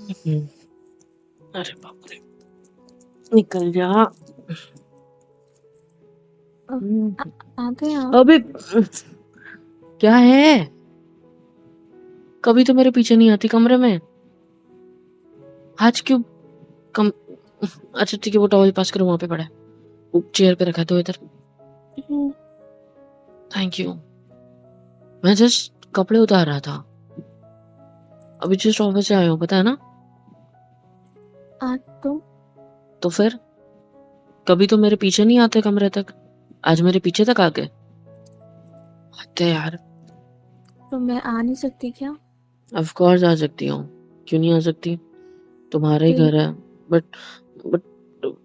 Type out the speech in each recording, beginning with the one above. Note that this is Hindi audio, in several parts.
अरे बाप रे, निकल जा। आ गए आप? अबे क्या है? कभी तो मेरे पीछे नहीं आती कमरे में, आज क्यों कम? अच्छा ठीक है, वो टॉवल पास करो, वहां पे पड़ा है, वो चेयर पे रखा है, तो इधर। Thank you. मैं जस्ट कपड़े उतार रहा था, अभी जस्ट ऑफिस से आया हूँ, पता है ना। तो फिर कभी तो मेरे पीछे नहीं आते कमरे तक, आज मेरे पीछे तक आ गए। आते यार। तो मैं आ नहीं सकती क्या? ऑफ कोर्स आ सकती हूँ, क्यों नहीं आ सकती, तुम्हारा ही घर है। बट बट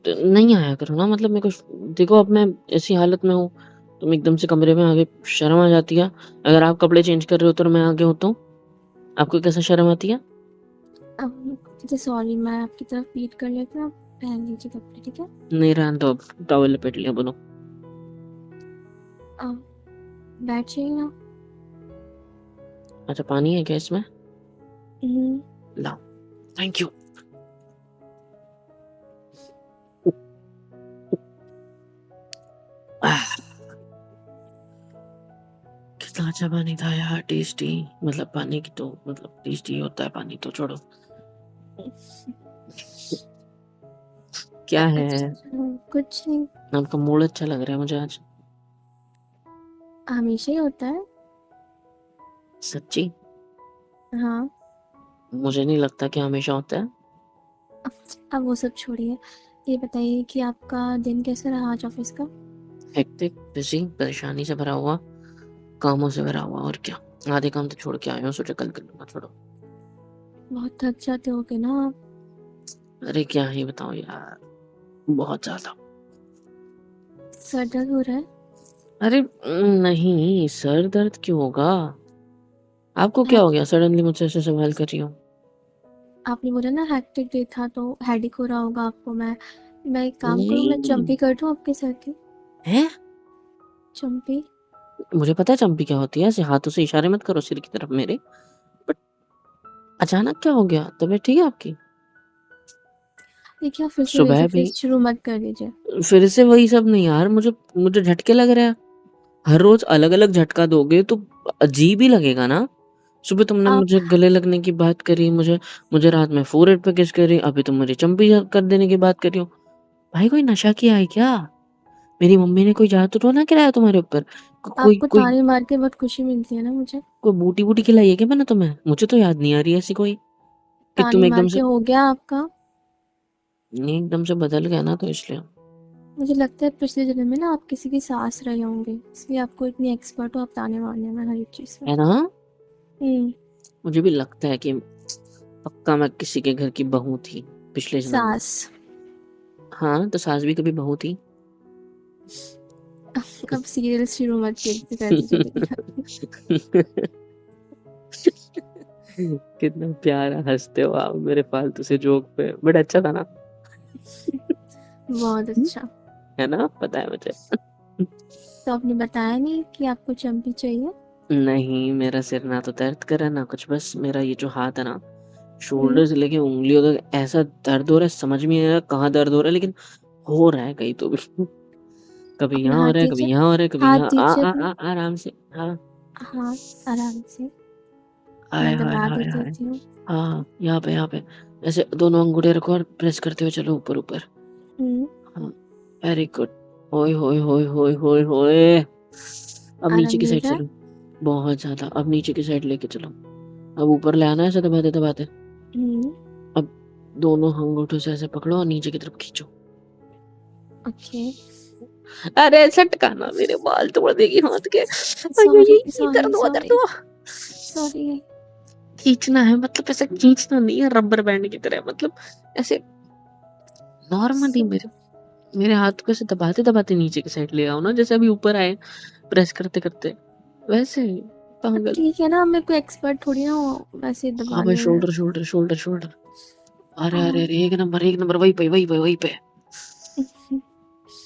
नहीं आया करो ना, मतलब मेरे को देखो, अब मैं ऐसी हालत में हूँ, तुम एकदम से कमरे में आगे, शर्म आ जाती है। अगर आप कपड़े चेंज कर रहे हो तो मैं आगे होता हूँ, आपको कैसे शर्म आती है? सॉरी, मैं आपकी तरफ फीड कर लेती हूँ, आप पहन लीजिए कपड़े, ठीक है? नहीं रहने दो, टॉवल लपेट लिया, बोलो। बैठिए ना। अच्छा पानी है क्या इसमें? लाओ, थैंक यू। कितना अच्छा पानी था यार, टेस्टी, मतलब पानी की तो मतलब टेस्टी होता है पानी, तो छोड़ो। क्या है? कुछ नहीं। आपका मूड अच्छा लग रहा है मुझे आज। हमेशा ही होता है। सच्ची? हाँ। मुझे नहीं लगता कि हमेशा होता है। अब वो सब छोड़िए, ये बताइए कि आपका दिन कैसा रहा आज ऑफिस का? हेक्टिक, बिजी, परेशानी से भरा हुआ, कामों से भरा हुआ, और क्या। आधे काम तो छोड़ के आया हूँ, सोचा कल कर लूंगा, छोड़ो। बहुत थक जाते होगे ना आप? अरे क्या ही बताऊं यार, बहुत ज्यादा। सर दर्द हो रहा है? अरे नहीं, सर दर्द क्यों होगा? आपको क्या हो गया सडनली मुझसे ऐसे सवाल कर रही हो? आपने बोला ना हेक्टिक डे था, तो हेडेक हो रहा होगा आपको। मैं एक काम करूँ, मैं नहीं चंपी कर दूँ आपके सर की? है, चंपी? मुझे पता है चंपी क्या होती है, ऐसे हाथों से इशारे मत करो सिर की तरफ मेरे। बट अचानक क्या हो गया, तबीयत ठीक है आपकी? देखिए, आप फिर से वही सुबह सब भी शुरू मत कर दीजिए। फिर से वही सब नहीं यार, मुझे मुझे झटके लग रहा है। हर रोज अलग अलग झटका दोगे तो अजीब ही लगेगा ना। सुबह तुमने आप मुझे गले लगने की बात करी, मुझे मुझे रात में फोरहेड पे किस करी, अभी तुम मुझे चंपी कर देने की बात कर रही हो। भाई कोई नशा किया है क्या? मेरी मम्मी ने कोई जादू तो ना कराया तुम्हारे ऊपर? कोई आपको कोई ताने मार के बहुत खुशी मिलती है ना मुझे। कोई बूटी बूटी खिलाई है क्या मैंने तुम्हें? मुझे तो याद नहीं आ रही ऐसी कोई, कि ताने तुम मार एकदम के से हो गया आपका। नहीं, एकदम से बदल गया ना, तो इसलिए। मुझे लगता है पिछले जन्म में ना आप किसी की सास रहे होंगे, इसलिए आपको इतनी एक्सपर्ट हो आप ताने मारने में हर एक चीज़ में। है ना। हम्म। मुझे भी लगता है कि पक्का मैं किसी के घर की बहू थी पिछले जन्म में। सास। हाँ तो सास भी कभी बहू थी। अब सीरियल शुरू मत कर दीजिए मेरी। कितना प्यारा हंसते हो आप मेरे फालतू से जोक पे, बट अच्छा था ना। बहुत अच्छा। है ना, पता है मुझे। तो आपने बताया नहीं कि आपको चंपी चाहिए? नहीं, मेरा सिर ना तो दर्द कर रहा है ना कुछ, बस मेरा ये जो हाथ है ना, हम्म। शोल्डर से लेके उंगलियों तक ऐसा दर्द हो रहा है, समझ में नहीं आ रहा कहाँ दर्द हो रहा है, लेकिन हो रहा है कहीं तो भी। कभी अपना यहाँ हो हाथ रहा है, कभी दीजिए। यहाँ हो रहा है, कभी हाथ यहाँ, दीजिए अपना। आराम से, हाँ। हाँ, आराम से। हाय मैं हाय दबा भी हाय हाय। देती हूँ। हाँ यहाँ पे, यहाँ पे, ऐसे दोनों अंगूठे रखो और प्रेस करते हुए चलो ऊपर ऊपर। हम्म। हाँ, वेरी गुड। होय होय होय होय होय होय। अब आराम नीचे की मिल साइड रहा है? चलो, बहुत ज्यादा, अब नीचे की साइड लेके चलो। अब ऊपर ले आना है ऐसे दबाते दबाते। हम्म। अब दोनों अंगूठों से ऐसे पकड़ो और नीचे की तरफ खींचो। ओके। अरे ऐसा टकाना, मेरे बाल तोड़ देगी हाथ के। सॉरी दर्द सॉरी हुआ, दर्द सॉरी हुआ। सॉरी। खींचना है मतलब ऐसे खींचना नहीं है रबर बैंड की तरह, मतलब ऐसे नॉर्मली मेरे मेरे हाथ को ऐसे दबाते दबाते नीचे की साइड ले आओ ना, जैसे अभी ऊपर आए प्रेस करते करते, वैसे। अब पागल। ठीक है ना, मैं कोई एक्सपर्ट थोड़ी ना हूँ वैसे हाँ भाई, दबाने में। Shoulder shoulder shoulder shoulder. अरे अरे अरे, एक नंबर, वही पे वही पे वही पे।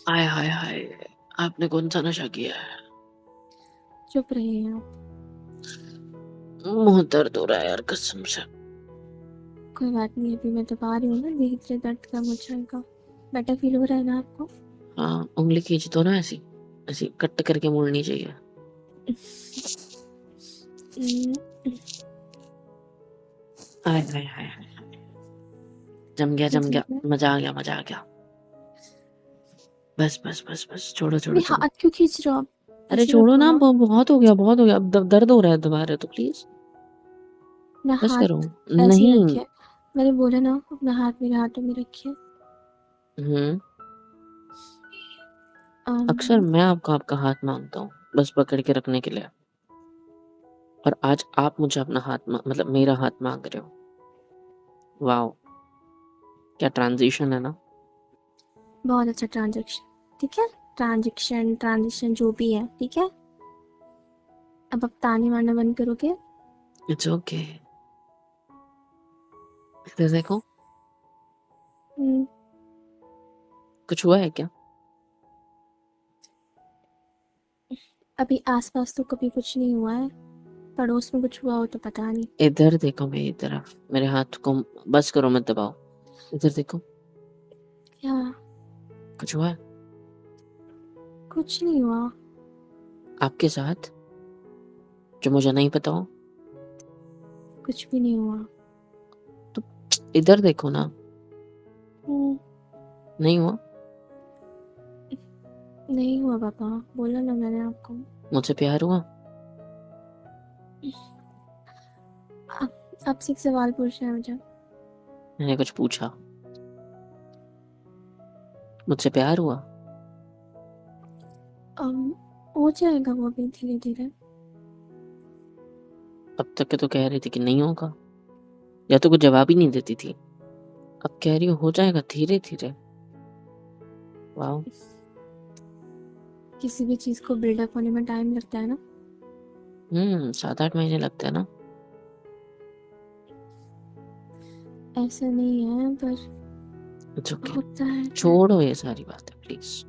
हाय हाय हाय। आपने कौन सा नशा किया है? चुप रहिए आप। मुंह दर्द हो रहा है यार कसम से। कोई बात नहीं, अभी मैं दबा रही हूँ ना, धीरे धीरे दर्द कम हो जाएगा। बेटर फील हो रहा है ना आपको? हाँ, उंगली खींच दो ना, ऐसी ऐसी कट करके मोड़नी चाहिए। हाय हाय हाय हाय, जम गया ठीक है। मजा आ गया। बस छोड़ो अरे हाथ क्यों खींच रहे हो आप? अरे ऐसे छोड़ो रखो ना, ना। बहुत हो गया अब दर्द हो रहा है दोबारा, तो प्लीज अपना बस करो। हाथ ऐसे ही नहीं। रखिए। मैंने बोला ना, अपना हाथ मेरे हाथों में रखिए। अक्सर मैं आपका हाथ मांगता हूँ बस पकड़ के रखने के लिए, और आज आप मुझे अपना हाथ मतलब मेरा हाथ मांग रहे हो। वाओ, क्या ट्रांजिशन है ना। बहुत अच्छा ट्रांजेक्शन। ठीक है, ट्रांजिशन जो भी है, ठीक है। अब आप ताने मारना बंद करोगे? It's okay. इधर देखो, कुछ हुआ है क्या? अभी आसपास तो कभी कुछ नहीं हुआ है, पड़ोस में कुछ हुआ हो तो पता नहीं। इधर देखो मेरी तरफ, मेरे हाथ को बस करो, मत दबाओ। इधर देखो, क्या? कुछ हुआ है कुछ नहीं हुआ। आपके साथ जो मुझे नहीं पता हो? कुछ भी नहीं हुआ। तो इधर देखो ना। नहीं हुआ? नहीं हुआ पापा, बोला ना मैंने आपको। मुझसे प्यार हुआ? आपसे एक सवाल पूछना है मुझे। मैंने कुछ पूछा? मुझसे प्यार हुआ? हो जाएगा वो भी धीरे धीरे। अब तक के तो कह रही थी कि नहीं होगा, या तो कुछ जवाब ही नहीं देती थी। अब कह रही हो जाएगा धीरे धीरे। वाह, किसी भी चीज को बिल्डअप होने में टाइम लगता है ना। 7-8 महीने लगते हैं ना। ऐसा नहीं है, पर इट्स ओके, होता है। छोड़ो ये सारी बातें प्लीज।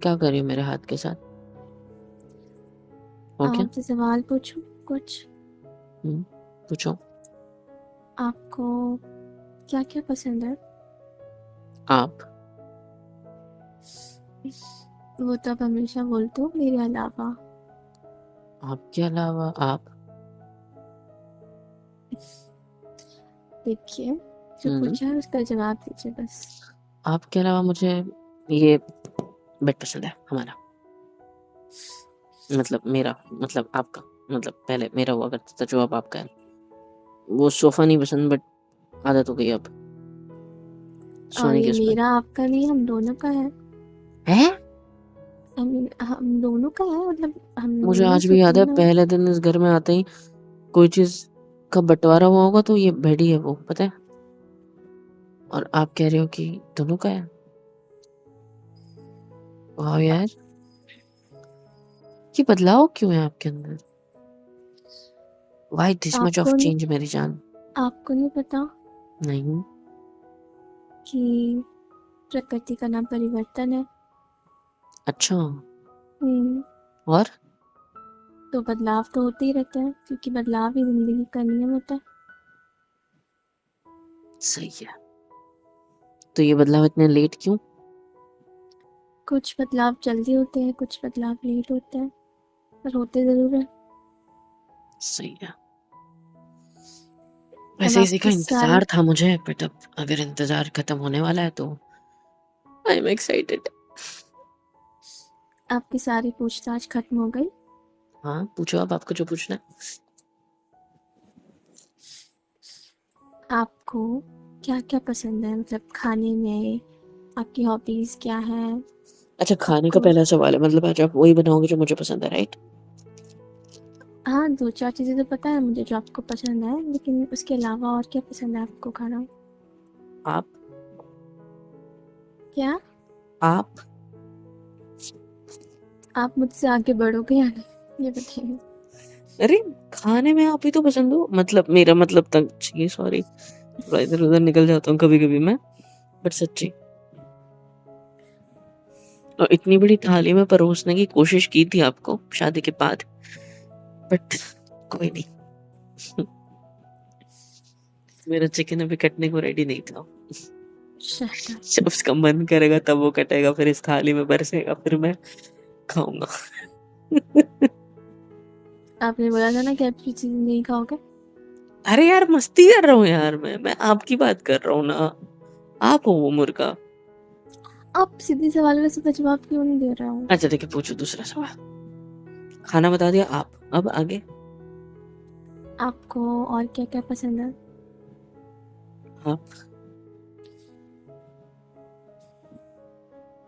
क्या कर रही हो मेरे हाथ के साथ? ओके, आपसे सवाल पूछूं कुछ? पूछो। आपको क्या क्या पसंद है? आप? वो तो आप हमेशा बोलते हो, मेरे अलावा। आपके अलावा? आप देखिए, जो पूछा है उसका जवाब दीजिए बस। आपके अलावा मुझे ये बेड पसंद है हमारा, मतलब मेरा, मतलब आपका, मतलब पहले मेरा हुआ करता था जो अब आपका है। वो सोफा नहीं पसंद, बट आदत हो गई अब और सोने की ये उसमें। मेरा आपका नहीं, हम दोनों का है। है? हम दोनों का है, मतलब हम मुझे नहीं आज भी याद सोते है, ना। पहले दिन इस घर में आते ही कोई चीज का बंटवारा हुआ होगा तो ये बेड ही है, वो पता है। और आप कह रहे हो कि दोनों का है। वाह यार, ये बदलाव क्यों है आपके अंदर? Why this much of change मेरी जान? आपको नहीं पता नहीं। कि प्रकृति का नाम परिवर्तन है। अच्छा, हम्म और? तो बदलाव तो होते ही रहते हैं, क्योंकि बदलाव ही जिंदगी का नियम होता है। सही है, तो ये बदलाव इतने लेट क्यों? कुछ बदलाव जल्दी होते हैं, कुछ बदलाव लेट होते हैं, पर होते जरूर है। सही है। अब वैसे इसी का आपके सारे इंतजार था मुझे, बट अब अगर इंतजार खत्म होने वाला है तो आई एम एक्साइटेड। आपकी सारी पूछताछ खत्म हो गई। हाँ पूछो, अब आपको जो पूछना है। आपको क्या क्या पसंद है, मतलब खाने में आपकी हॉबीज क्या है? अच्छा, खाने का आपको पहला सवाल है, मतलब आज आप वही बनाओगे जो मुझे पसंद है, राइट? हाँ, 2-4 चीजें तो पता है मुझे जो आपको पसंद है, लेकिन उसके अलावा और क्या पसंद है आपको खाना? आप? क्या? आप? आप मुझसे आगे बढ़ोगे या नहीं, ये बताइए। अरे, खाने में आप ही तो पसंद हो, मतलब मेरा मतलब तक चाहिए, सॉरी थोड़ा इधर उधर निकल जाता हूँ कभी कभी मैं, बट सच्ची। और इतनी बड़ी थाली में परोसने की कोशिश की थी आपको शादी के बाद, बट कोई नहीं। मेरा चिकन अभी कटने को रेडी नहीं था। Shut up. जब उसका मन करेगा तब वो कटेगा, फिर इस थाली में बरसेगा, फिर मैं खाऊँगा। आपने बोला था ना कि आप ये चीज़ नहीं खाओगे। अरे यार मस्ती कर रहा हूँ यार मैं आपकी बात कर रहा हूँ ना। आप हो वो मुर्गा। आप सीधे सवाल का सीधा जवाब क्यों नहीं दे रहे हो? अच्छा ठीक है, पूछो दूसरा सवाल। खाना बता दिया आप, अब आगे। आपको और क्या-क्या पसंद है? आप।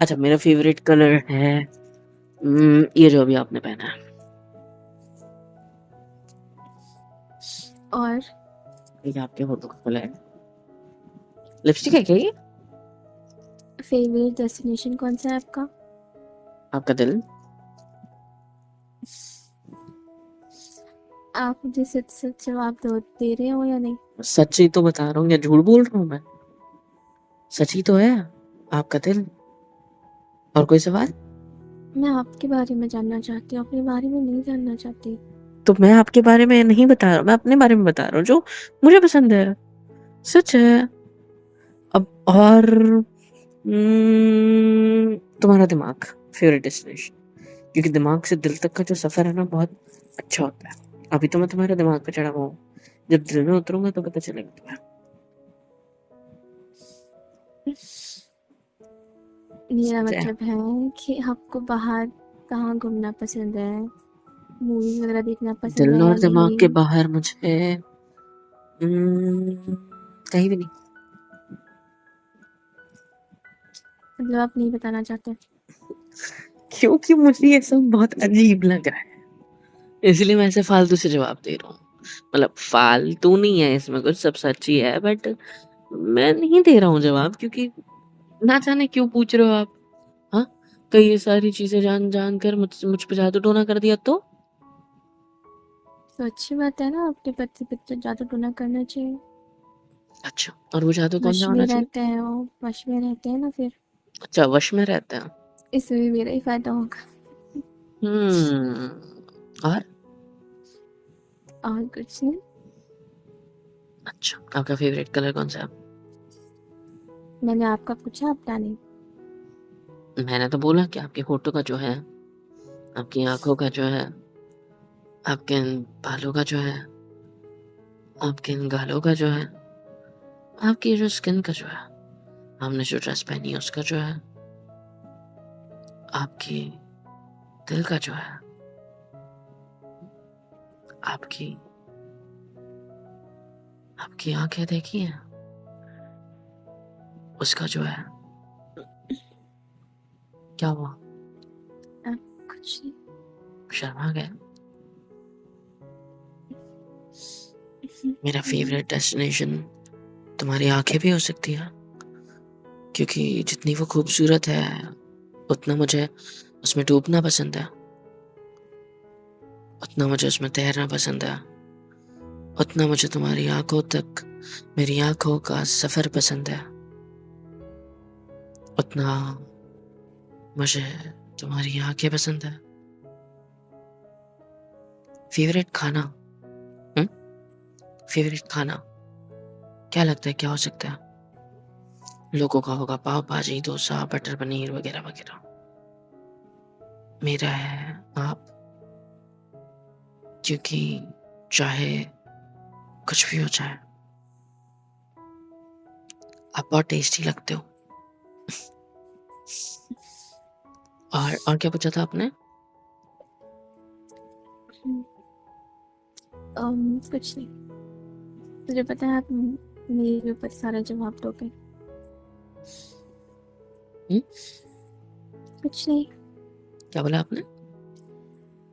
अच्छा मेरा फेवरेट कलर है ये जो अभी आपने पहना है। और ये आपके होठों का कलर है। लिपस्टिक है क्या ये? फेवरेट डेस्टिनेशन कौन सा है आपका? आपका दिल। आप मुझे सच-सच जवाब दे रहे हो या नहीं? सच ही तो बता रहा हूँ, या झूठ बोल रहा हूँ मैं? सच ही तो है। आपका दिल। और कोई सवाल? मैं आपके बारे में जानना चाहती हूँ, अपने बारे में नहीं जानना चाहती। तो मैं आपके बारे में नहीं बता रहा, मैं अपने बारे में बता रहा हूँ जो मुझे पसंद है। सच है। अब और तुम्हारा दिमाग फेवरेट डेस्टिनेशन, क्योंकि दिमाग से दिल तक का जो सफर है ना बहुत अच्छा होता है। अभी तो मैं तुम्हारे दिमाग पे चढ़ा हुआ हूँ, जब दिल में उतरूंगा तो पता चलेगा तुम्हें। मेरा सच है। मतलब है कि आपको बाहर कहाँ घूमना पसंद है? मूवीज वगैरह देखना पसंद दिल है या और दिमाग के नहीं? बाहर मुझे कहीं भी नहीं। मतलब आप नहीं बताना चाहते? क्योंकि मुझे ये सब बहुत अजीब लग रहा है, इसलिए मैं ऐसे फालतू से जवाब दे रहा हूँ। मतलब फालतू नहीं है इसमें कुछ, सब सच ही है, बट मैं नहीं दे रहा हूँ जवाब क्योंकि ना जाने क्यों पूछ रहे हो आप। हाँ, कई ये सारी चीजें जान जान कर मुझ पे जादू टोना कर दिया तो। तो अच्छी बात है ना, अपने पति पे तो जादू टोना करना चाहिए। अच्छा, और वो जादू कौन सा वश होना में चाहिए? रहते हैं वो, वश में रहते हैं ना फिर। अच्छा, वश में रहते हैं। इसमें भी मेरा ही फायदा होगा। हम्म। और और कुछ नहीं। अच्छा, आपका फेवरेट कलर कौन सा है? मैंने आपका पूछा, आपका नहीं। मैंने तो बोला कि आपके होठों का जो है, आपकी आंखों का जो है, आपके इन बालों का जो है, आपके इन गालों का जो है, आपकी जो स्किन का जो है, हमने जो ड्रेस पहनी है उसका जो है, आपकी दिल का जो है, आपकी आपकी आंखें देखी हैं उसका जो है। क्या हुआ? कुछ नहीं। शर्मा गए? मेरा फेवरेट डेस्टिनेशन तुम्हारी आंखें भी हो सकती है, क्योंकि जितनी वो खूबसूरत है उतना मुझे उसमें डूबना पसंद है, उतना मुझे उसमें तैरना पसंद है, उतना मुझे तुम्हारी आंखों तक मेरी आंखों का सफर पसंद है, उतना मुझे तुम्हारी आंखें पसंद है। फेवरेट खाना? फेवरेट खाना क्या लगता है क्या हो सकता है? लोगों का होगा पाव भाजी, डोसा, बटर पनीर वगैरह वगैरह। मेरा है आप, क्योंकि चाहे कुछ भी हो जाए आप बहुत टेस्टी लगते हो। और क्या पूछा था आपने? कुछ नहीं। मुझे पता है आप मेरे ऊपर सारा जवाब दोगे। कुछ नहीं। क्या बोला आपने?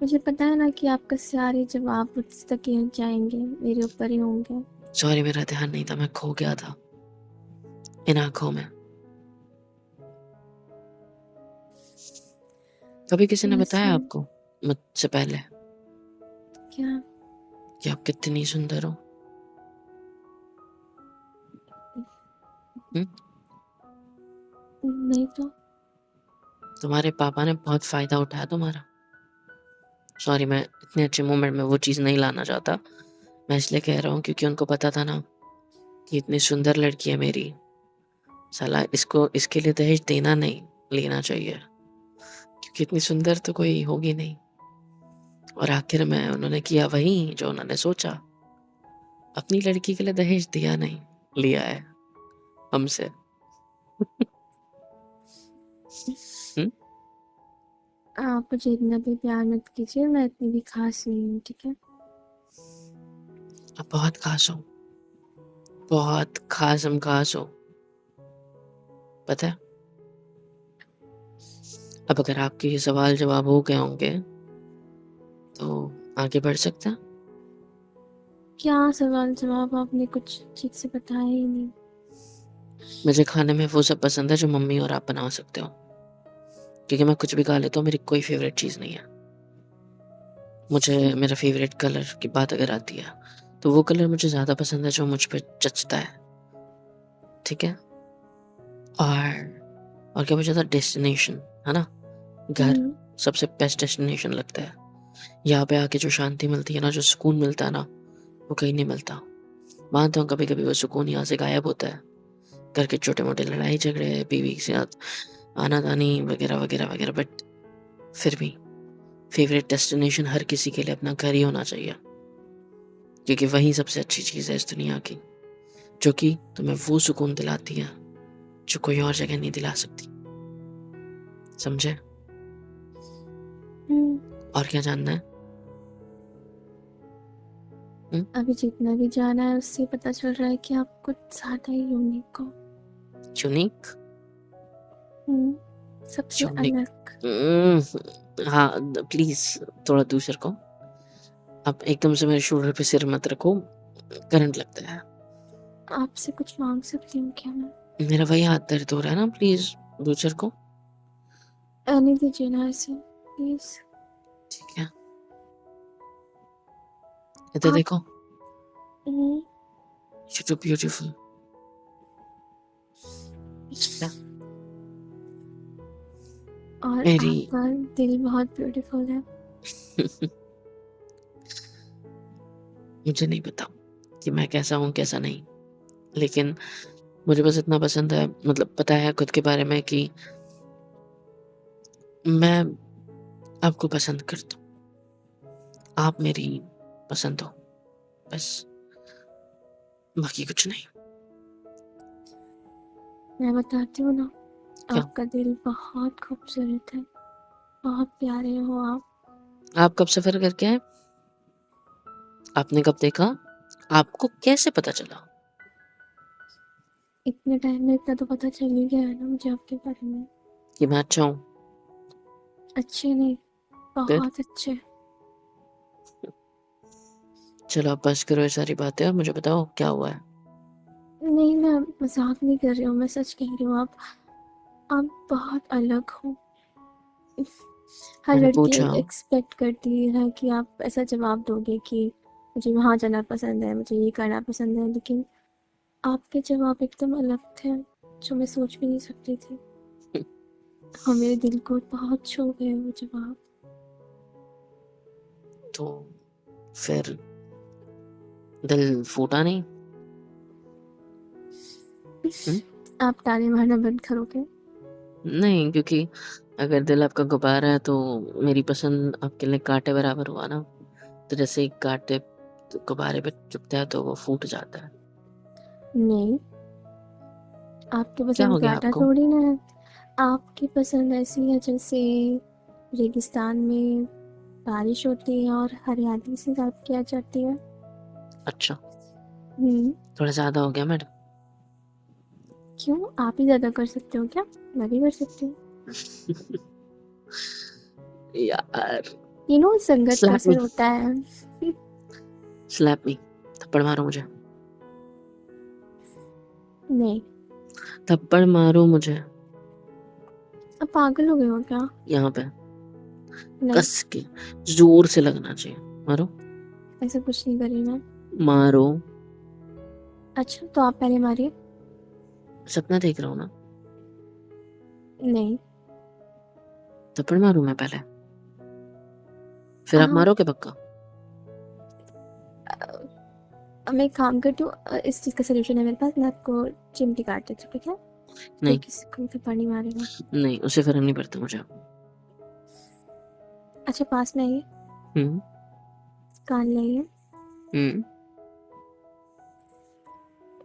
मुझे पता है ना कि आपका सारे जवाब मुझ तक ही जाएंगे, मेरे ऊपर ही होंगे। सॉरी, मेरा ध्यान नहीं था, मैं खो गया था इन आंखों में। कभी किसी ने बताया वैसे आपको मुझसे पहले क्या? कि आप कितनी सुंदर हो? नहीं तो। तुम्हारे पापा ने बहुत फायदा उठाया तुम्हारा। सॉरी, मैं इतने अच्छे मोमेंट में वो चीज़ नहीं लाना चाहता, मैं इसलिए कह रहा हूँ क्योंकि उनको पता था ना कि इतनी सुंदर लड़की है मेरी, साला इसको इसके लिए दहेज देना नहीं, लेना चाहिए, क्योंकि इतनी सुंदर तो कोई होगी नहीं। और आखिर में उन्होंने किया वही जो उन्होंने सोचा, अपनी लड़की के लिए दहेज दिया नहीं, लिया है हमसे। हुँ? आप मुझे इतना भी प्यार मत कीजिए, मैं इतनी भी खास नहीं हूँ, ठीक है? आप बहुत खास हो, बहुत खासम खास हो, पता है? अब अगर आपके ये सवाल जवाब हो गए होंगे, तो आगे बढ़ सकते हैं? क्या सवाल जवाब, आपने कुछ ठीक से बताया ही नहीं। मुझे खाने में वो सब पसंद है जो मम्मी और आप बना सकते हो, क्योंकि मैं कुछ भी खा लेता हूँ, मेरी कोई फ़ेवरेट चीज़ नहीं है। मुझे मेरा फ़ेवरेट कलर की बात अगर आती है, तो वो कलर मुझे ज़्यादा पसंद है जो मुझ पे जचता है, ठीक है? और क्या पूछा था? डेस्टिनेशन, है ना? घर हुँ, सबसे बेस्ट डेस्टिनेशन लगता है। यहाँ पे आके जो शांति मिलती है ना, जो सुकून मिलता है ना, वो कहीं नहीं मिलता। मानता हूँ कभी-कभी वो सुकून यहाँ से गायब होता है। घर के छोटे-मोटे लड़ाई झगड़े, बीवी के साथ आना-कानी वगैरह, वगैरह, वगैरह, बट फिर भी फ़ेवरेट डेस्टिनेशन हर किसी के लिए अपना घर ही होना चाहिए। क्योंकि वही सबसे अच्छी चीज़ है इस दुनिया की, जो कि तुम्हें वो सुकून दिलाती है, जो कोई और जगह नहीं दिला सकती। समझे? हुँ। और क्या जानना है? हुँ? अभी जितना भी जाना है उससे पता चल रहा है कि आप कुछ ज़्यादा ही यूनिक हो। यूनिक? सबसे यूनिक? अलग। हाँ, प्लीज़ थोड़ा दूर सरको। आप एकदम से मेरे शोल्डर पे सिर मत रखो, करंट लगता है। आपसे कुछ माँग सकती हूँ क्या मैं? मेरा वही हाथ दर्द हो रहा है ना, प्लीज़ दूर सरको। रहने दीजिए ना ऐसे, प्लीज़। ठीक है, इधर आप देखो, हुँ, यू टू ब्यूटीफुल। क्या? और मेरी आपका दिल बहुत ब्यूटीफुल है। मुझे नहीं पता कि मैं कैसा हूँ, कैसा नहीं। लेकिन मुझे बस इतना पसंद है, मतलब पता है खुद के बारे में कि मैं आपको पसंद करता हूँ। आप मेरी पसंद हो, बस, बाकी कुछ नहीं। मैं बताती हूँ ना, क्या? आपका दिल बहुत खूबसूरत है, बहुत प्यारे हो आप। आप कब सफ़र करके आए? आपने कब देखा? आपको कैसे पता चला? इतने टाइम में इतना तो पता चल ही गया है ना मुझे आपके बारे में। कि मैं अच्छा हूँ? अच्छे नहीं, फिर? बहुत अच्छे। चलो अब बस करो ये सारी बातें और मुझे बताओ क्या हुआ है? नहीं, मैं मज़ाक नहीं कर रही हूँ, मैं सच कह रही हूँ। आप बहुत अलग हो। हर मैंने लड़की पूछा, एक्सपेक्ट करती है कि आप ऐसा जवाब दोगे कि मुझे वहाँ जाना पसंद है, मुझे ये करना पसंद है, लेकिन आपके जवाब एकदम अलग थे, जो मैं सोच भी नहीं सकती थी। हाँ, मेरे दिल को बहुत छू गए वो जवाब। तो फिर दिल फूटा नहीं? हुँ? आप ताने मारना बंद करोगे? नहीं, क्योंकि अगर दिल आपका गुब्बारा है तो मेरी पसंद आपके लिए काँटे बराबर हुआ ना। तो जैसे ही काँटे तो गुब्बारे पे चुभता है तो वो फूट जाता है। नहीं, आपकी क्या पसंद हो गया काँटा आपको? थोड़ी ना है। आपकी पसंद ऐसी है जैसे रेगिस्तान में बारिश होती है और हरियाली से आपकी आ जाती है। अच्छा, हुँ। थोड़ा ज़्यादा हो गया मैडम। क्यों? आप ही ज़्यादा कर सकते हो क्या? मैं भी कर सकती हूँ। यार, संगत का स्लैप मी, असर होता है। स्लैप मी, थप्पड़ मारो मुझे, नहीं, थप्पड़ मारो मुझे, आप पागल हो गए हो क्या? यहाँ पे, नहीं, कस के, ज़ोर से लगना चाहिए। मारो, ऐसा कुछ नहीं करी मैं। मारो। अच्छा, तो आप पहले मारिए। सपना देख रहा हूँ ना, नहीं, थप्पड़ मारूँ मैं पहले? फिर आप आप मारोगे पक्का? अब मैं एक काम करती हूँ, इस चीज़ का सॉल्यूशन है मेरे पास, मैं आपको चिमटी काट देती हूँ, ठीक है? कोई नहीं, किसी को थप्पड़ नहीं मारेगा। नहीं, उससे फ़र्क नहीं पड़ता मुझे। अच्छा, पास में आइए, हुँ, कान लाइए। हुँ।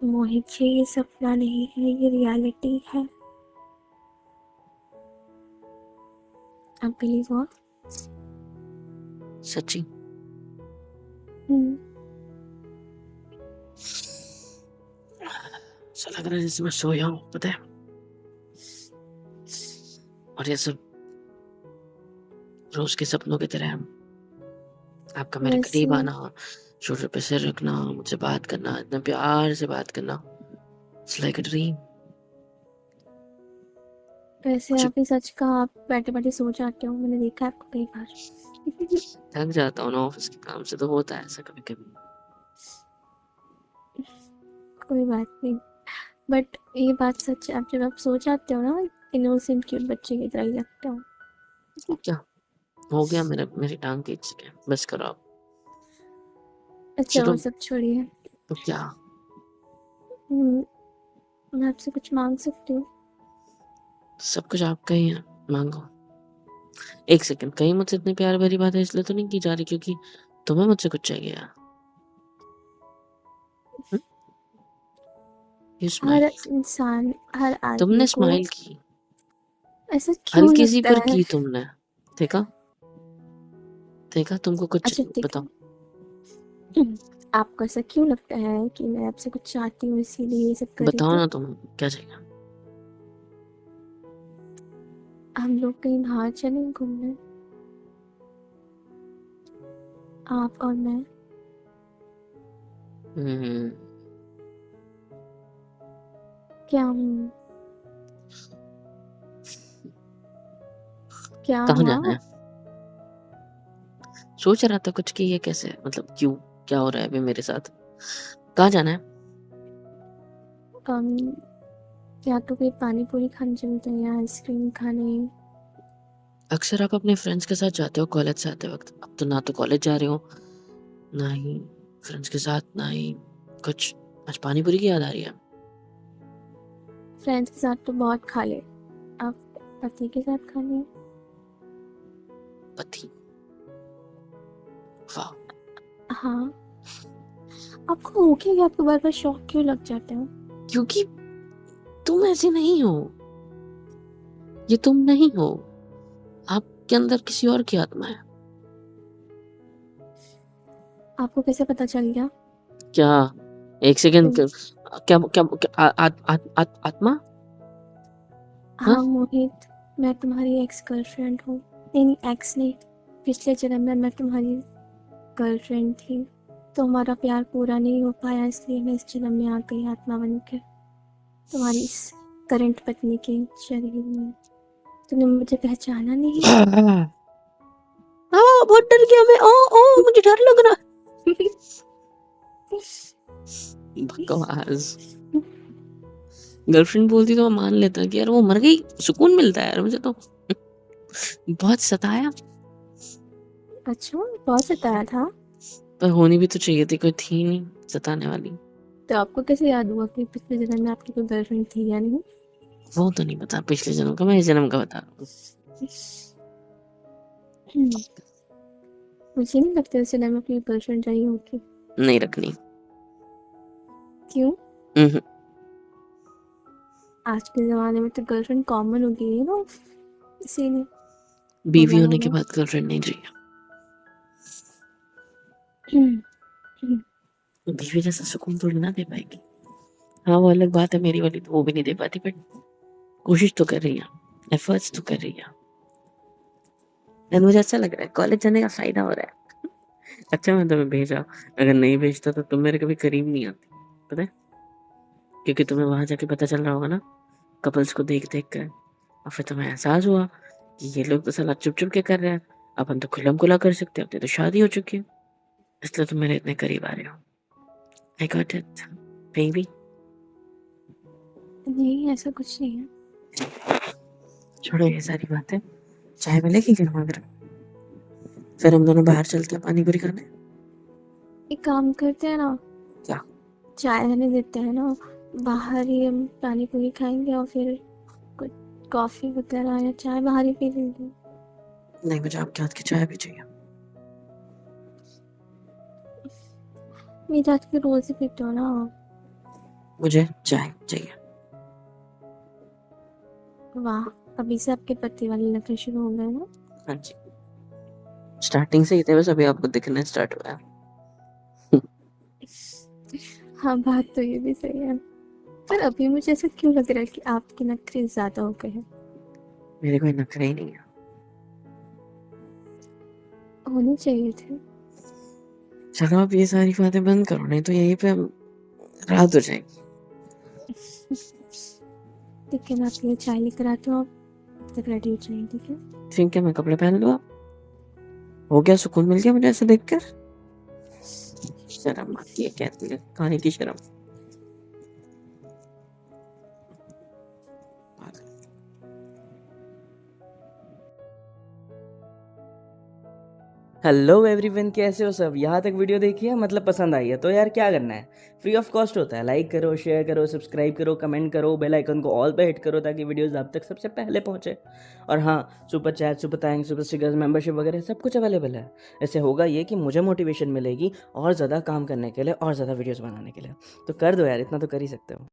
मोहित जी, ये सपना नहीं है, ये रियलिटी है। आप बिलीव हो? सच्ची? हम्म, ऐसा लग रहा है जैसे मैं सोया हूँ, पता है? और ये सब रोज़ के सपनों की तरह है। आपका मेरे वैसे करीब आना, शोल्डर पे सिर रखना, मुझसे बात करना, इतना प्यार से बात करना, इट्स लाइक अ ड्रीम। वैसे मुझे आप ही सच कहा, आप बैठे बैठे सो जाते हो, मैंने देखा है आपको कई बार। थक जाता हूँ ना ऑफ़िस के काम से, तो होता है ऐसा कभी-कभी। कोई बात नहीं, बट ये बात सच है, आप जब आप सो जाते हो ना, इनोसेंट क्यूट बच्चे की तरह ही लगते हो। क्या? हो गया मेरी टाँग खींच चुके हैं, बस करो आप। अच्छा, चलो, वो सब छोड़िए। तो क्या? हम्म, मैं आपसे कुछ मांग सकती हूँ? सब कुछ आपका ही है, माँगो। 1 सेकंड, कहीं मुझसे इतनी प्यार भरी बातें इसलिए तो नहीं की जा रही क्योंकि तुम्हें मुझसे कुछ चाहिए या? हुँ? You her smiled. इंसान, हर आदमी तुमने को स्माइल की, ऐसा क्यों हल्की-सी लगता पर है? की तुमने। देखा? देखा तुमको कुछ अच्छा, चाहिए, ठीक बताओ। है। आपको ऐसा क्यों लगता है कि मैं आपसे कुछ चाहती हूँ इसीलिए ये सब कर रही बताओ थी? ना तुम, क्या चाहिए? हम लोग कहीं बाहर चलें घूमने, आप और मैं। हुँ, क्या हूँ? क्या कहाँ हुआ? जाना है? सोच रहा था कुछ कि ये कैसे मतलब क्यों? क्या हो रहा है अभी मेरे साथ? कहाँ जाना है? अम, या तो कोई पानी पूरी खाने चलते हैं या आइसक्रीम खाने। अक्सर आप अपने फ्रेंड्स के साथ जाते हो कॉलेज से आते वक़्त। अब तो ना तो कॉलेज जा रहे हो, ना ही फ्रेंड्स के साथ, ना ही कुछ। आज पानी पूरी की याद आ रही है। फ्रेंड्स के साथ तो बहुत खा ले, आप पति के साथ खा लें। पति, वाह! हाँ, आपको हो क्या, आपको बार बार शौक क्यों लग जाते हो? क्योंकि तुम ऐसी नहीं हो। ये तुम नहीं हो। आपके अंदर किसी और की आत्मा है। आपको कैसे पता चल गया? क्या? 1 सेकंड तुम क क्या क्या क्या आ आत आत आत आत्मा? हाँ? हाँ मोहित, मैं तुम्हारी एक्स गर्लफ्रेंड हूँ। नहीं नहीं, एक्स नहीं, पिछले जन्म में मैं तुम्हारी गर्लफ्रेंड थी, तो हमारा प्यार पूरा नहीं हो पाया, इसलिए मैं इस जन्म में आ गई आत्मा बनकर तुम्हारी इस करंट पत्नी के शरीर में। तुमने मुझे पहचाना नहीं? बहुत डर गया मैं। ओह! ओह! मुझे डर लग रहा है। बकवास। गर्लफ्रेंड बोलती तो मैं मान लेता कि यार वो मर गई, सुकून मिलता है यार मुझे तो। बहुत सताया, अच्छा, बहुत सताया था? पर होनी भी तो चाहिए थी, कोई थी नहीं सताने वाली। तो आपको कैसे याद हुआ कि पिछले जन्म में आपकी कोई गर्लफ्रेंड थी या नहीं? वो तो नहीं पता पिछले जन्म का, मैं इस जन्म का बता रहा हूँ। मुझे नहीं लगता इस जन्म में अपनी गर्लफ्रेंड चाहिए होगी। नहीं रखनी। क्यों? उहुँ, आज के ज़माने में तो गर्लफ्रेंड कॉमन हो गई है ना, इसीलिए बीवी बोला होने के होगा। बाद गर्लफ्रेंड नहीं चाहिए। बीवी जैसा सुकून थोड़ी ना दे पाएगी। हाँ, वो अलग बात है, मेरी वाली तो वो भी नहीं दे पाती, बट कोशिश तो कर रही है, एफर्ट्स तो कर रही है। एंड मुझे अच्छा लग रहा है, कॉलेज जाने का फ़ायदा हो रहा है। अच्छा मैं तुम्हें भेजा, अगर नहीं भेजता तो तुम मेरे कभी करीब नहीं आती, पता है? क्योंकि तुम्हें वहाँ जाके पता चल रहा होगा ना, कपल्स को देख-देख कर, और फिर तुम्हें एहसास हुआ कि ये लोग तो साला चुप-चुप के कर रहे हैं, अपन तो खुलम-खुला कर सकते हैं, अपनी तो शादी हो चुकी है, इसलिए तुम मेरे इतने करीब आ रहे हो। I got it, baby. नहीं, ऐसा कुछ नहीं है। छोड़ो ये सारी बातें, चाय मिलेगी गरमा-गरम? फिर हम दोनों बाहर चलते हैं पानी पूरी खाने। एक काम करते हैं ना, क्या? चाय रहने देते हैं ना, बाहर ही हम पानी पूरी खाएंगे और फिर कुछ कॉफ़ी वगैरह या चाय बाहर ही पी लेंगे। नहीं, मुझे आपके हाथ की चाय भी चाहिए। मेरे हाथ की रोज़ ही पीते हो ना। मुझे चाय चाहिए। वाह, अभी से आपके पति वाले लक्षण शुरू हो गए ना। हाँ जी, स्टार्टिंग से ही थे, बस अभी आपको दिखना स्टार्ट हुआ है। हाँ, बात तो ये भी सही है, पर अभी मुझे ऐसा क्यों लग रहा है कि आपके नखरे ज़्यादा हो गए हैं। मेरे कोई नखरे ही नहीं है। होने चाहिए थे। चलो आप ये सारी बातें बंद करो, नहीं तो यहीं पे हम रात हो जाएगी। ठीक है, मैं आपके लिए चाय लेकर आती हूँ, आप तब तक रेडी हो जाइए, ठीक है। ठीक है, मैं कपड़े पहन लूँ अब? हो गया, सुकून मिल गया मुझे ऐसे देखकर? शर्म आती है, कहती है खाने की शर्म। हेलो एवरीवन, कैसे हो सब। यहाँ तक वीडियो देखी है, मतलब पसंद आई है तो यार क्या करना है, फ्री ऑफ कॉस्ट होता है। लाइक करो, शेयर करो, सब्सक्राइब करो, कमेंट करो, बेल आइकन को ऑल पे हिट करो ताकि वीडियोस आप तक सबसे पहले पहुँचे। और हाँ, super chat, super thanks, super stickers, membership वगैरह सब कुछ अवेलेबल है। ऐसे होगा ये कि मुझे मोटिवेशन मिलेगी और ज़्यादा काम करने के लिए और ज़्यादा वीडियोज़ बनाने के लिए। तो कर दो यार, इतना तो कर ही सकते हो।